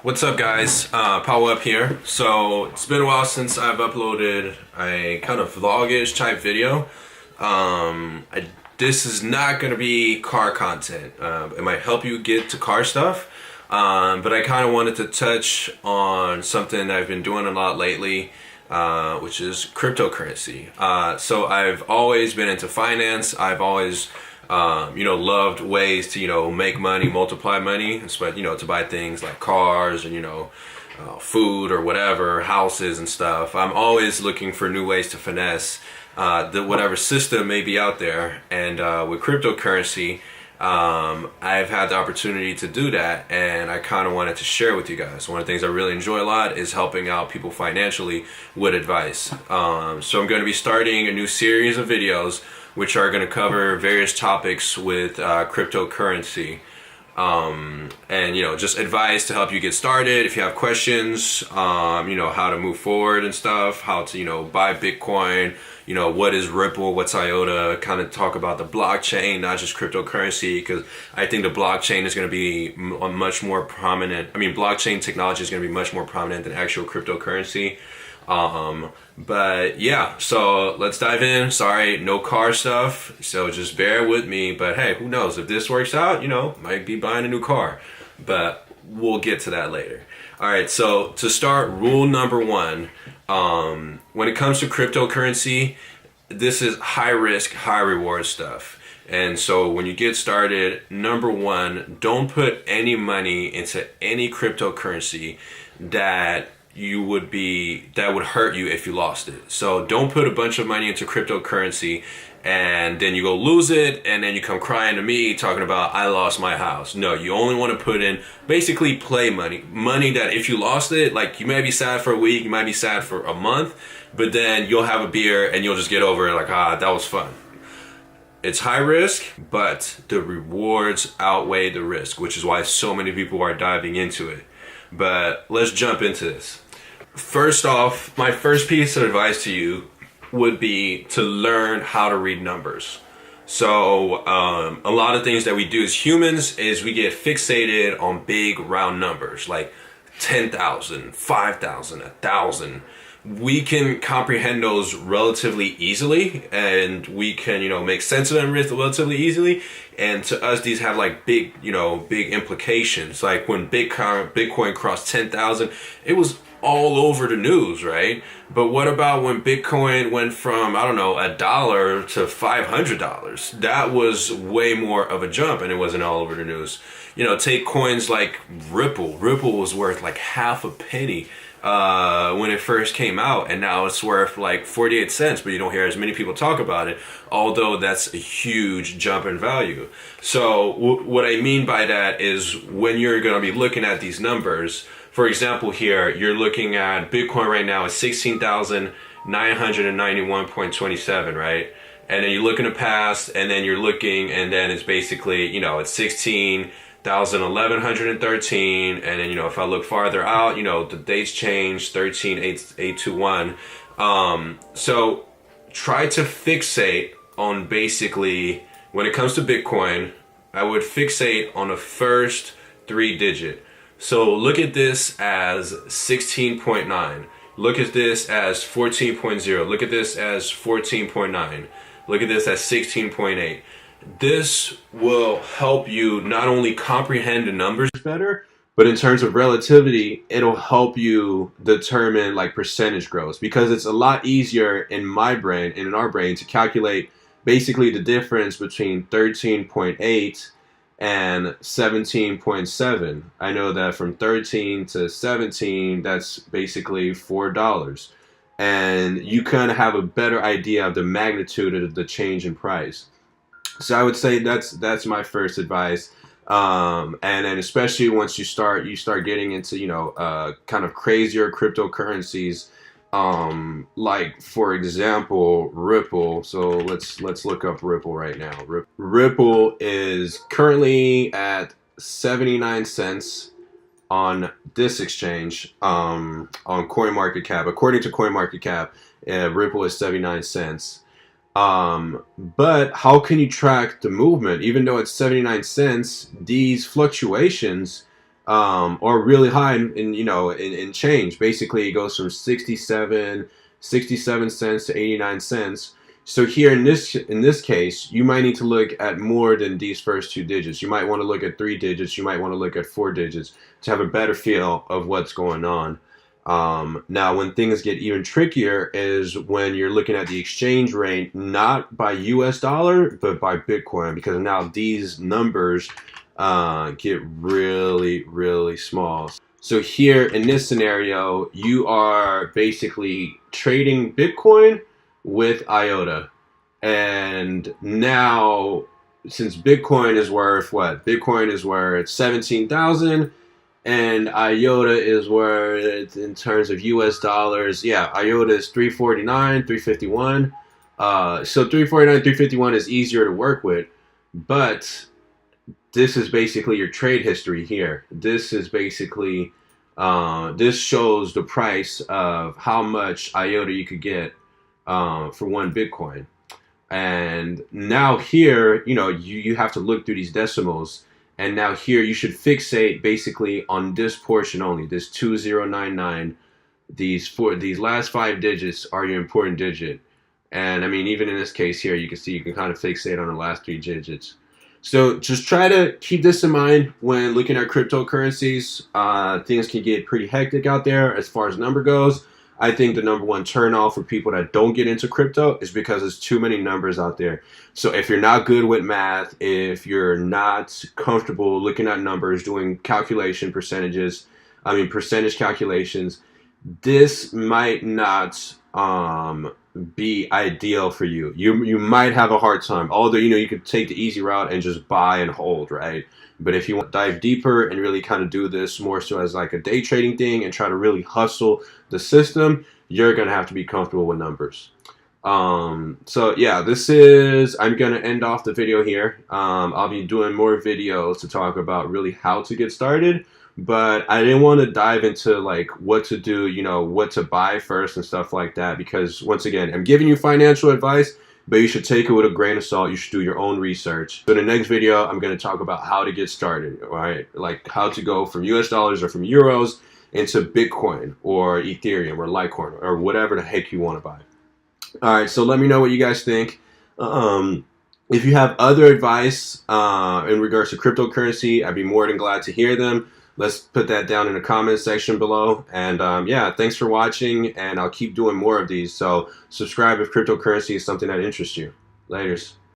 What's up, guys? Powell up here. So it's been a while since I've uploaded a kind of vlogish type video. This is not going to be car content. It might help you get to car stuff, but I kind of wanted to touch on something that I've been doing a lot lately, which is cryptocurrency. So I've always been into finance. I've always loved ways to, make money, multiply money, to buy things like cars and, food or whatever, houses and stuff. I'm always looking for new ways to finesse whatever system may be out there. And with cryptocurrency, I've had the opportunity to do that, and I kind of wanted to share with you guys. One of the things I really enjoy a lot is helping out people financially with advice. So I'm going to be starting a new series of videos which are going to cover various topics with cryptocurrency, and just advice to help you get started. If you have questions, how to move forward and stuff, how to buy Bitcoin, what is Ripple, what's IOTA, kind of talk about the blockchain, not just cryptocurrency, because I think the blockchain is going to be much more prominent. Blockchain technology is going to be much more prominent than actual cryptocurrency. But yeah, so let's dive in. Sorry, no car stuff, so just bear with me. But hey, who knows, if this works out, might be buying a new car, but we'll get to that later. All right, so to start, rule number one, when it comes to cryptocurrency, this is high risk, high reward stuff. And so when you get started, number one, don't put any money into any cryptocurrency that would hurt you if you lost it. So don't put a bunch of money into cryptocurrency and then you go lose it and then you come crying to me talking about I lost my house. No, you only want to put in basically play money that if you lost it, like, you might be sad for a week, you might be sad for a month, but then you'll have a beer and you'll just get over it, like, that was fun. It's high risk, but the rewards outweigh the risk, which is why so many people are diving into it. But let's jump into this. First off, my first piece of advice to you would be to learn how to read numbers. So a lot of things that we do as humans is we get fixated on big round numbers like 10,000, 5,000, 1,000. We can comprehend those relatively easily, and we can, make sense of them relatively easily. And to us, these have like big implications. Like when Bitcoin crossed 10,000, it was all over the news, right? But what about when Bitcoin went from, $1 to $500? That was way more of a jump, and it wasn't all over the news. Take coins like Ripple. Ripple was worth like half a penny when it first came out, and now it's worth like 48 cents, but you don't hear as many people talk about it, although that's a huge jump in value. So what I mean by that is when you're going to be looking at these numbers, for example, here you're looking at Bitcoin right now at 16,991.27, right? And then you look in the past, and then you're looking, and then it's basically, it's 16,1113, and then if I look farther out, the dates change, 13,821. So try to fixate on, basically, when it comes to Bitcoin, I would fixate on the first 3 digit. So look at this as 16.9. Look at this as 14.0. Look at this as 14.9. Look at this as 16.8. This will help you not only comprehend the numbers better, but in terms of relativity, it'll help you determine like percentage growth, because it's a lot easier in my brain and in our brain to calculate basically the difference between 13.8 and 17.7. I know that from 13 to 17, that's basically $4. And you kind of have a better idea of the magnitude of the change in price. So I would say that's my first advice. And then especially once you start getting into, kind of crazier cryptocurrencies, like for example, Ripple. So let's look up Ripple right now. Ripple is currently at 79 cents on this exchange, on CoinMarketCap. According to CoinMarketCap, Ripple is 79 cents. But how can you track the movement? Even though it's 79 cents, these fluctuations or really high in change. Basically, it goes from 67 cents to 89 cents. So here in this case, you might need to look at more than these first two digits. You might want to look at three digits. You might want to look at four digits to have a better feel of what's going on. Now, when things get even trickier is when you're looking at the exchange rate, not by US dollar, but by Bitcoin, because now these numbers get really, really small. So here in this scenario, you are basically trading Bitcoin with IOTA. And now, since Bitcoin is worth what? Bitcoin is worth 17,000 and IOTA is worth, in terms of US dollars, yeah, IOTA is 349, 351. So 349, 351 is easier to work with, but this is basically your trade history here. This is basically, this shows the price of how much IOTA you could get for one Bitcoin. And now here, you have to look through these decimals. And now here you should fixate basically on this portion only, this 2099. These last five digits are your important digit. And I mean, even in this case here, you can see you can kind of fixate on the last three digits. So just try to keep this in mind when looking at cryptocurrencies. Things can get pretty hectic out there as far as number goes. I think the number one turnoff for people that don't get into crypto is because there's too many numbers out there. So if you're not good with math, if you're not comfortable looking at numbers, doing percentage calculations, this might not be ideal for you. You might have a hard time. Although you could take the easy route and just buy and hold, right? But if you want to dive deeper and really kind of do this more so as like a day trading thing and try to really hustle the system, you're gonna have to be comfortable with numbers. So yeah, I'm gonna end off the video here. I'll be doing more videos to talk about really how to get started, but I didn't want to dive into like what to do, what to buy first and stuff like that, because once again, I'm giving you financial advice, but you should take it with a grain of salt. You should do your own research. So in the next video, I'm going to talk about how to get started, right? Like how to go from US dollars or from euros into Bitcoin or Ethereum or Litecoin or whatever the heck you want to buy. All right, so let me know what you guys think. If you have other advice in regards to cryptocurrency, I'd be more than glad to hear them. Let's put that down in the comments section below. And yeah, thanks for watching, and I'll keep doing more of these. So subscribe if cryptocurrency is something that interests you. Laters.